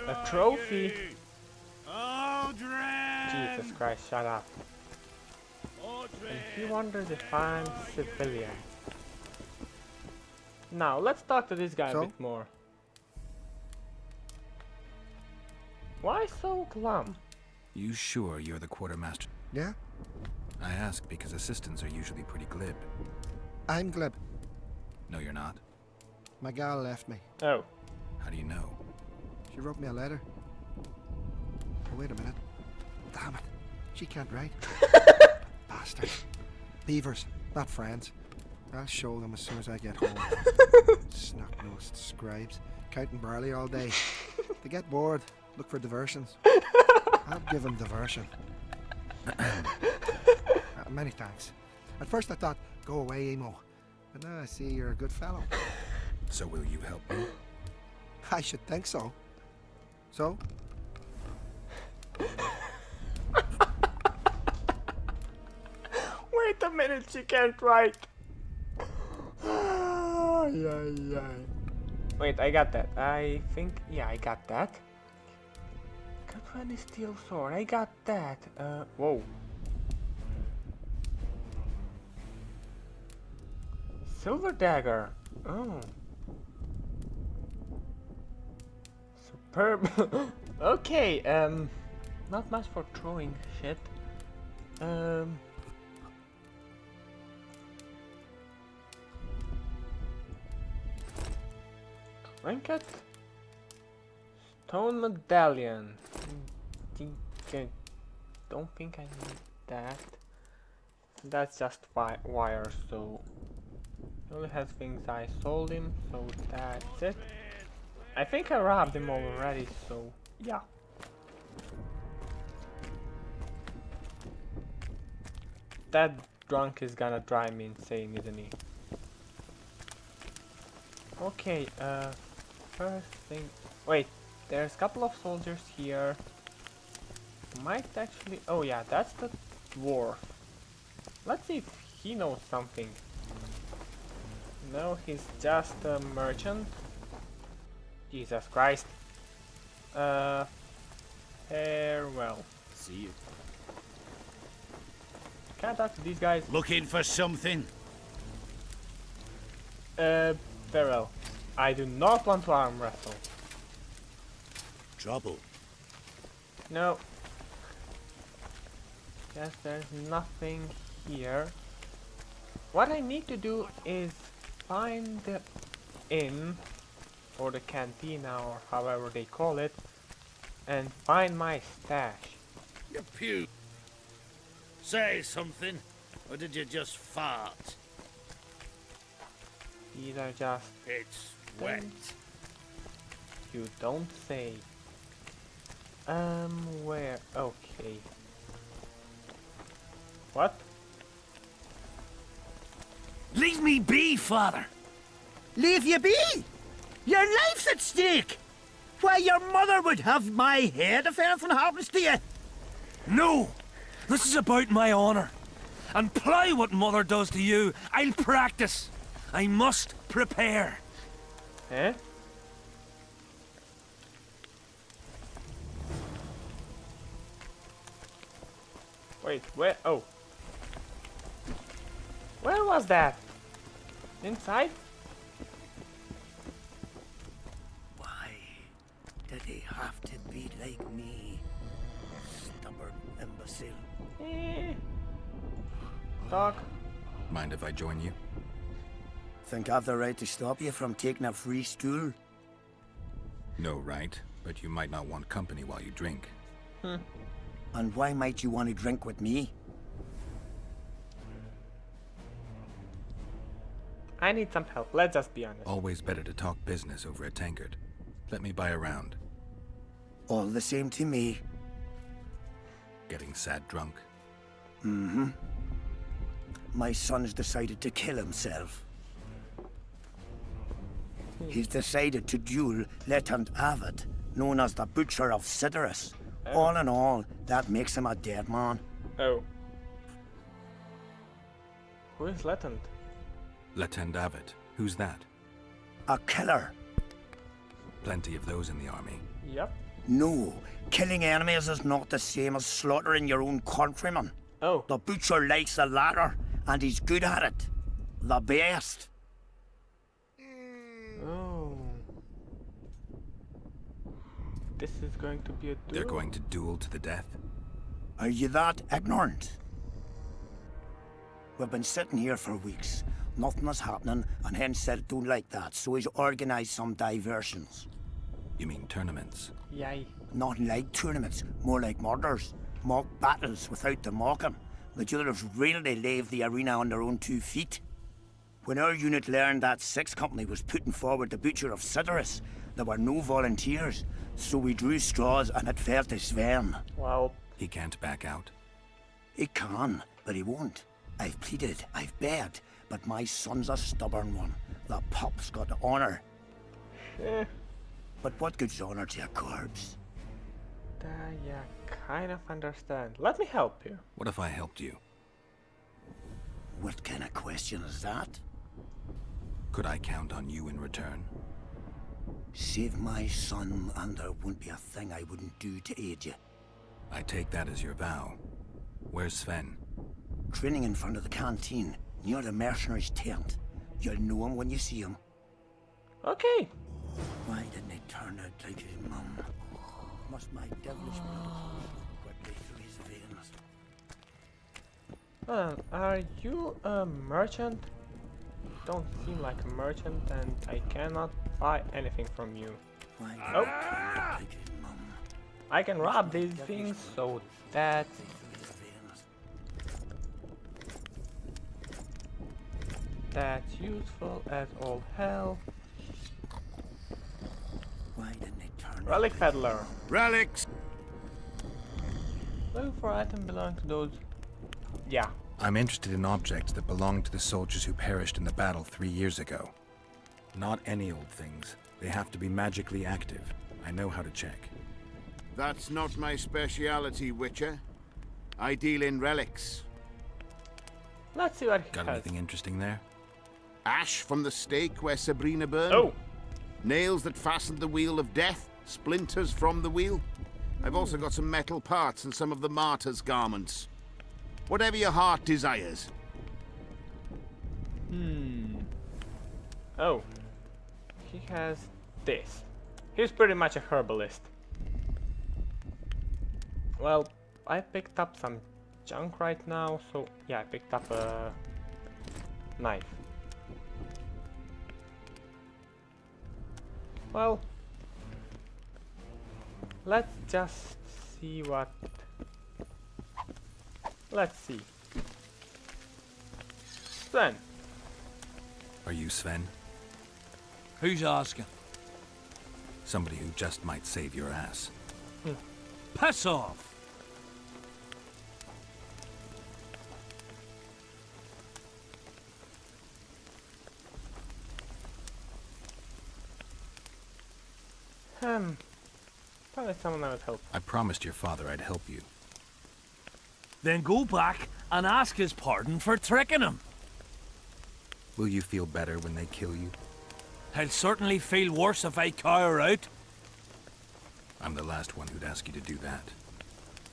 a trophy. Jesus Christ, shut up. And he wonders if I'm civilian. Now, let's talk to this guy So? a bit more. Why so glum? You sure you're the quartermaster? Yeah? I ask because assistants are usually pretty glib. I'm glib. No, you're not. My gal left me. Oh. How do you know? She wrote me a letter. Oh, wait a minute. Damn it. She can't write. Bastard. Beavers, not friends. I'll show them as soon as I get home. Snot-nosed scribes, counting barley all day. They get bored, look for diversions. I'll give them diversion. Many thanks. At first I thought, go away, emo. But now I see you're a good fellow. So will you help me? I should think so. So? Wait a minute, she can't write. Ay, ay, ay. Wait, I got that. I think, yeah, I got that. Got any steel sword? I got that. Whoa. Silver dagger. Oh. Superb. Okay, not much for throwing shit. Trinket? Stone medallion. Don't think I need that. That's just wire, so he only has things I sold him, so that's it. I think I robbed him already, so yeah. That drunk is gonna drive me insane, isn't he? Okay, first thing... Wait, there's a couple of soldiers here. Might actually... Oh yeah, that's the dwarf. Let's see if he knows something. No, he's just a merchant. Jesus Christ. Farewell. See you. Can I talk to these guys? Looking for something? Farewell. I do not want to arm wrestle. Trouble. No. Guess there's nothing here. What I need to do is find the inn, or the cantina, or however they call it, and find my stash. You puke. Say something, or did you just fart? These are just... It's wet. You don't say. Where? Okay. What? Leave me be, father! Leave you be? Your life's at stake! Why, your mother would have my head if anything happens to you! No! This is about my honor. And ply what mother does to you, I'll practice. I must prepare. Eh? Wait, where? Oh. Where was that? Inside? Why did he have to be like me? Stubborn imbecile. Talk. Mind if I join you? Think I've the right to stop you from taking a free stool? No, right? But you might not want company while you drink. And why might you want to drink with me? I need some help, let's just be honest. Always better to talk business over a tankard. Let me buy a round. All the same to me. Getting sad drunk. Mm-hmm. My son's decided to kill himself. He's decided to duel Lieutenant Avid, known as the Butcher of Cidaris. All in all, that makes him a dead man. Oh. Who is Lieutenant? Lieutenant Avid. Who's that? A killer. Plenty of those in the army. Yep. No, killing enemies is not the same as slaughtering your own countrymen. Oh. The Butcher likes the latter, and he's good at it. The best. Oh. This is going to be a duel. They're going to duel to the death? Are you that ignorant? We've been sitting here for weeks. Nothing is happening, and Hen said it don't like that, so he's organised some diversions. You mean tournaments? Yay. Not like tournaments, more like murders. Mock battles without the mocking. The jailers really leave the arena on their own 2 feet. When our unit learned that 6th Company was putting forward the Butcher of Cidaris, there were no volunteers, so we drew straws and it fell to Sven. Well... He can't back out? He can, but he won't. I've pleaded, I've begged, but my son's a stubborn one. The pup's got honour. But what good's honor to a corpse? Yeah, kind of understand. Let me help you. What if I helped you? What kind of question is that? Could I count on you in return? Save my son, and there wouldn't be a thing I wouldn't do to aid you. I take that as your vow. Where's Sven? Training in front of the canteen, near the mercenaries' tent. You'll know him when you see him. Okay. Why didn't he turn out like his mum? Must my devilish blood quickly through his veins. Are you a merchant? Don't seem like a merchant, and I cannot buy anything from you. Why didn't Oh. he turn out like his mum? I can rob these things, so that's Through his veins. that's useful as all hell. Why didn't he turn out Relic like peddler. Relics! Looking for items belonging to those. Yeah. I'm interested in objects that belonged to the soldiers who perished in the battle 3 years ago. Not any old things. They have to be magically active. I know how to check. That's not my speciality, Witcher. I deal in relics. Let's see what he Got has. anything interesting there? Ash from the stake where Sabrina burned. Oh. Nails that fastened the wheel of death. Splinters from the wheel. I've also got some metal parts and some of the martyr's garments. Whatever your heart desires. Oh. He has this. He's pretty much a herbalist. Well, I picked up some junk right now, so yeah, I picked up a knife. Well, let's just see what... Let's see. Sven. Are you Sven? Who's asking? Somebody who just might save your ass. Piss off! Probably someone I would help. I promised your father I'd help you. Then go back and ask his pardon for tricking him. Will you feel better when they kill you? He'll certainly feel worse if I cower out. I'm the last one who'd ask you to do that.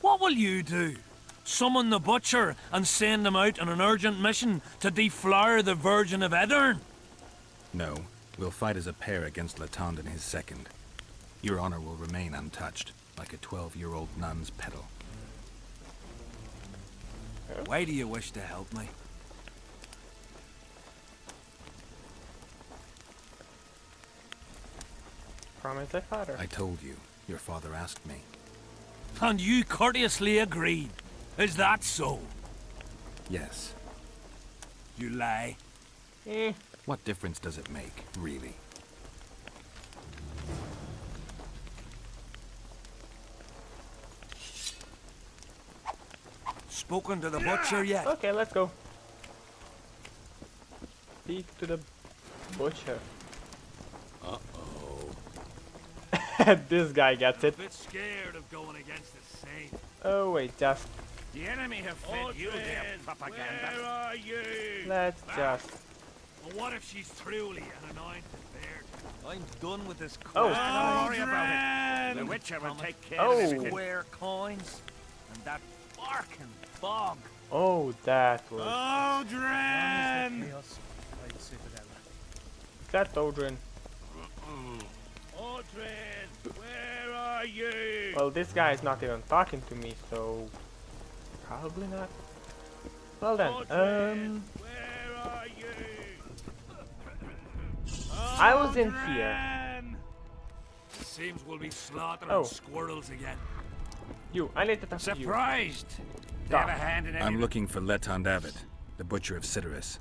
What will you do? Summon the butcher and send him out on an urgent mission to deflower the Virgin of Edern? No, we'll fight as a pair against Latond and his second. Your honor will remain untouched, like a 12-year-old nun's petal. Why do you wish to help me? Promise thy father. I told you. Your father asked me. And you courteously agreed. Is that so? Yes. You lie. What difference does it make, really? Spoken to the butcher yet? Okay, let's go. Speak to the butcher. This guy gets it. A bit scared of going against the saint. Oh wait, just The enemy have fed you their propaganda. Where are you? let's just. But what if she's truly an anointed baird? I'm done with this Oh. quest. Don't worry about it. The Witcher will take care Oh. of everything. Square coins and that barking bog. Oh, that was. Aldrin! That Odrin. Aldrin, where are you? Well, this guy is not even talking to me, so probably not. Well then, Where are you? I was in here. Seems we'll be slaughtering Oh. squirrels again. You, I need to talk to you. Surprised. They Doc. have a hand in any I'm of looking for Letond Abbott, the butcher of Cidaris.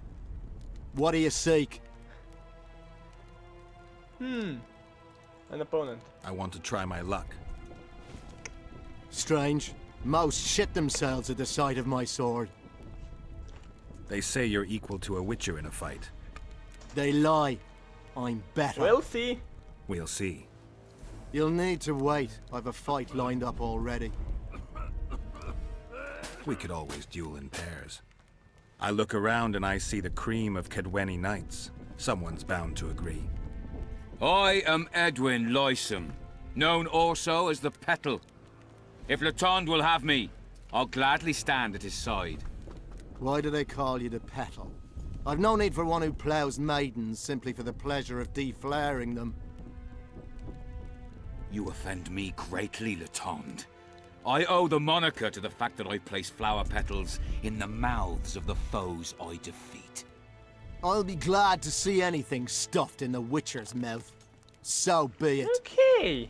What do you seek? An opponent. I want to try my luck. Strange. Most shit themselves at the sight of my sword. They say you're equal to a witcher in a fight. They lie. I'm better. We'll see. We'll see. You'll need to wait. I've a fight lined up already. We could always duel in pairs. I look around and I see the cream of Kedweni knights. Someone's bound to agree. I am Edwin Lysam, known also as the Petal. If Letond will have me, I'll gladly stand at his side. Why do they call you the Petal? I've no need for one who ploughs maidens simply for the pleasure of deflaring them. You offend me greatly, Letond. I owe the moniker to the fact that I place flower petals in the mouths of the foes I defeat. I'll be glad to see anything stuffed in the Witcher's mouth. So be it. Okay.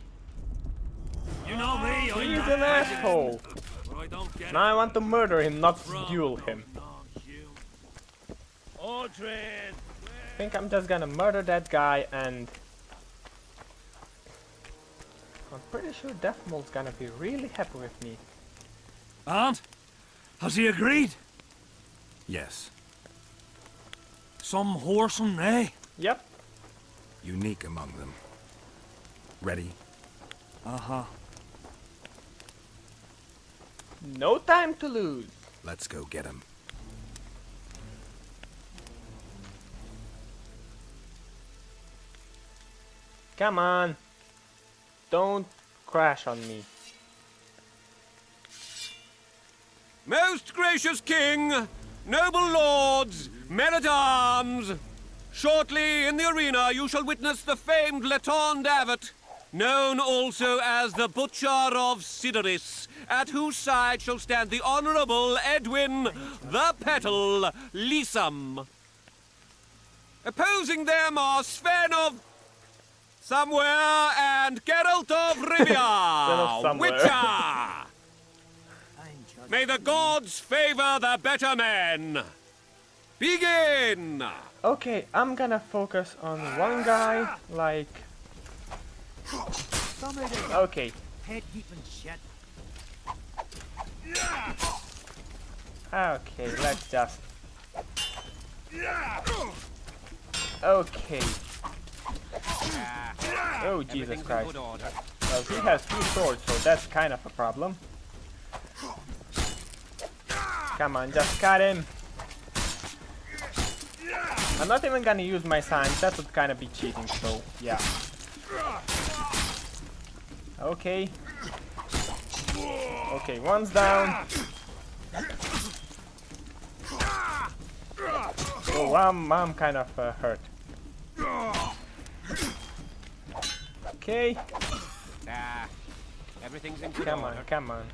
You know me, He's an asshole. Now I want to murder him, not duel him. Aldrin! I think I'm just gonna murder that guy, and I'm pretty sure Deathmold's gonna be really happy with me. And? Has he agreed? Yes. Some whoreson, eh? Yep. Unique among them. Ready? Uh-huh. No time to lose. Let's go get him. Come on. Don't crash on me. Most gracious king, noble lords, men-at-arms, shortly in the arena you shall witness the famed Letond Abbot, known also as the Butcher of Sidoris, at whose side shall stand the Honourable Edwin the Petal Lysam. Opposing them are Sven of somewhere and Geralt of Rivia, Witcher! May the gods favor the better men! Begin! Okay, I'm gonna focus on one guy, like... Okay. Okay, let's just... Okay. Oh, Jesus Christ. Well, he has 2 swords, so that's kind of a problem. Come on, just cut him. I'm not even gonna use my signs, that would kind of be cheating, so yeah. Okay. Okay, one's down. Oh, I'm kind of hurt. Okay. Everything's in good Come order. on, come on.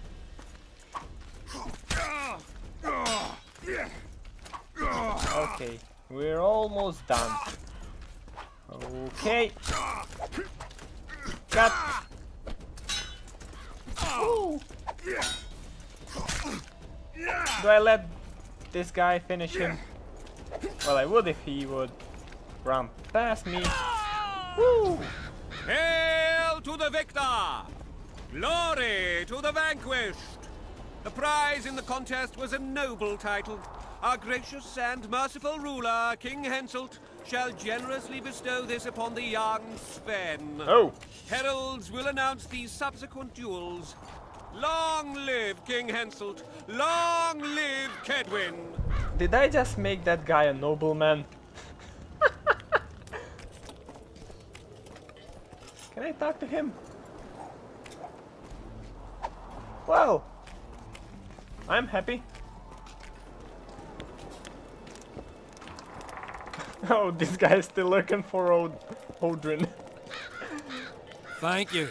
Okay, we're almost done. Okay. Cut. Ooh. Do I let this guy finish him? Well, I would if he would run past me. Woo. Hail to the victor! Glory to the vanquished! The prize in the contest was a noble title. Our gracious and merciful ruler, King Henselt, shall generously bestow this upon the young Sven. Oh! Heralds will announce these subsequent duels. Long live King Henselt! Long live Kedwin! Did I just make that guy a nobleman? Can I talk to him? Well, I'm happy. Oh, this guy is still looking for Odrin. Thank you.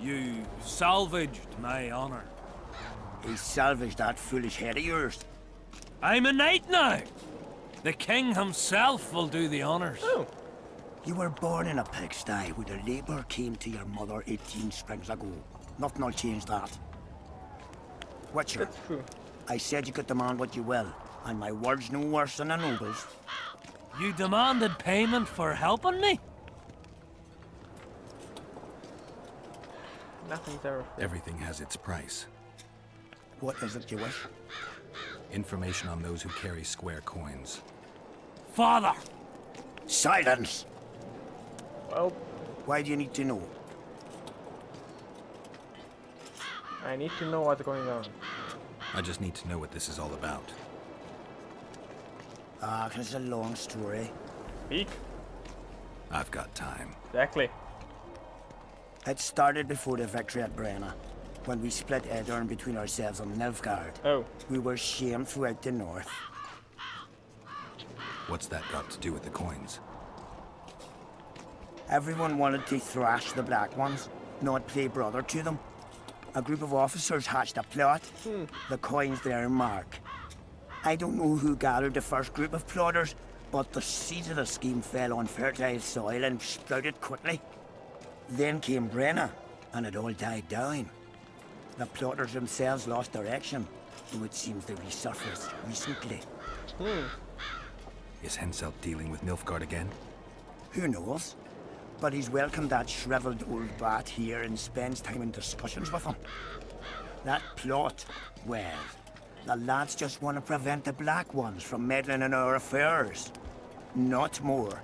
You salvaged my honor. He salvaged that foolish head of yours. I'm a knight now. The king himself will do the honors. Oh. You were born in a pigsty where the labour came to your mother 18 springs ago. Nothing will change that. Witcher, That's true. I said you could demand what you will, and my word's no worse than a noble's. You demanded payment for helping me? Nothing's ever. Everything has its price. What is it you wish? Information on those who carry square coins. Father! Silence! Well, Why do you need to know? I need to know what's going on. I just need to know what this is all about. It's a long story. Speak. I've got time. Exactly. It started before the victory at Brenna, when we split Edirn between ourselves and Nilfgaard. Oh. We were shamed throughout the north. What's that got to do with the coins? Everyone wanted to thrash the Black Ones, not play brother to them. A group of officers hatched a plot. The coins their mark. I don't know who gathered the first group of plotters, but the seeds of the scheme fell on fertile soil and sprouted quickly. Then came Brenna, and it all died down. The plotters themselves lost direction, though it seems they resurfaced recently. Is Henselt dealing with Nilfgaard again? Who knows? But he's welcomed that shriveled old bat here and spends time in discussions with him. That plot, well, the lads just want to prevent the Black Ones from meddling in our affairs. Not more.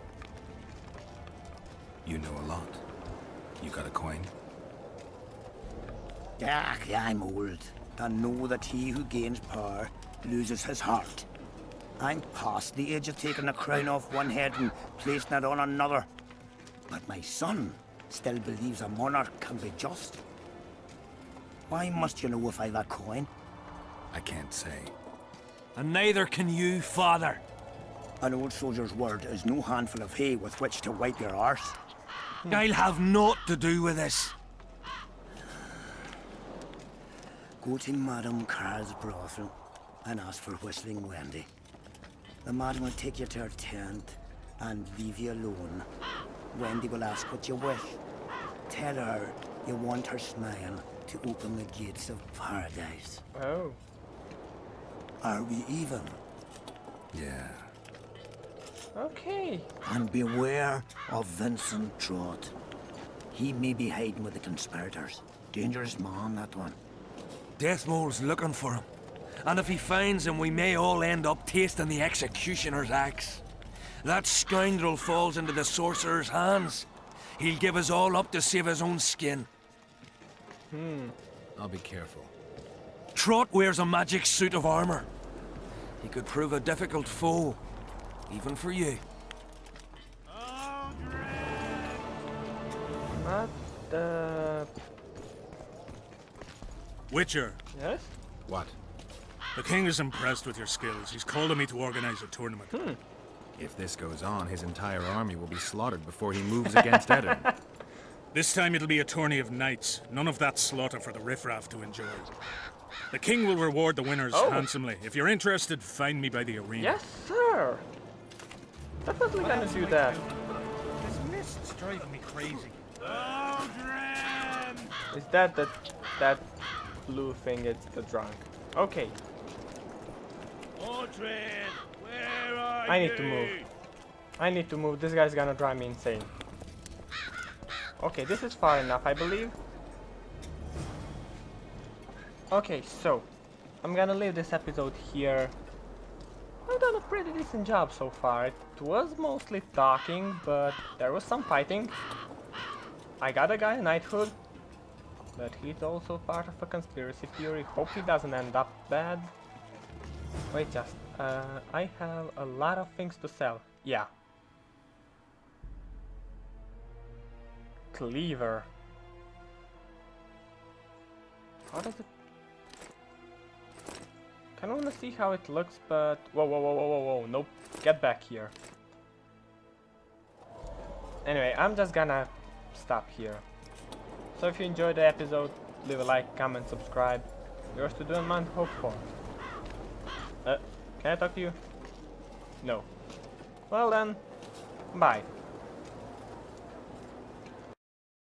You know a lot. You got a coin? I'm old, and know that he who gains power loses his heart. I'm past the age of taking the crown off one head and placing it on another. But my son still believes a monarch can be just. Why must you know if I've a coin? I can't say. And neither can you, father. An old soldier's word is no handful of hay with which to wipe your arse. I'll have naught to do with this. Go to Madame Carl's brothel and ask for Whistling Wendy. The madam will take you to her tent and leave you alone. Wendy will ask what you wish. Tell her you want her smile to open the gates of paradise. Oh. Are we even? Yeah. Okay. And beware of Vincent Trott. He may be hiding with the conspirators. Dangerous man, that one. Deathmold's looking for him. And if he finds him, we may all end up tasting the executioner's axe. That scoundrel falls into the sorcerer's hands. He'll give us all up to save his own skin. I'll be careful. Trott wears a magic suit of armor. He could prove a difficult foe, even for you. Not the... Witcher. Yes? What? The king is impressed with your skills. He's called on me to organize a tournament. If this goes on, his entire army will be slaughtered before he moves against Edirn. This time it'll be a tourney of knights. None of that slaughter for the riffraff to enjoy. The king will reward the winners handsomely. If you're interested, find me by the arena. Yes, sir. Definitely gonna do that. This mist's driving me crazy. Is that blue thing? It's the drunk. Okay. I need to move. I need to move. This guy's gonna drive me insane. Okay, this is far enough, I believe. Okay, so I'm gonna leave this episode here. I've done a pretty decent job so far. It was mostly talking, but there was some fighting. I got a guy a knighthood, but he's also part of a conspiracy theory. Hope he doesn't end up bad. Wait, just I have a lot of things to sell. Yeah. Cleaver. How does it? Kind of want to see how it looks, but whoa, nope, get back here. Anyway, I'm just gonna stop here. So if you enjoyed the episode, leave a like, comment, subscribe. Yours to do and mine hope for. Can I talk to you? No. Well then, bye.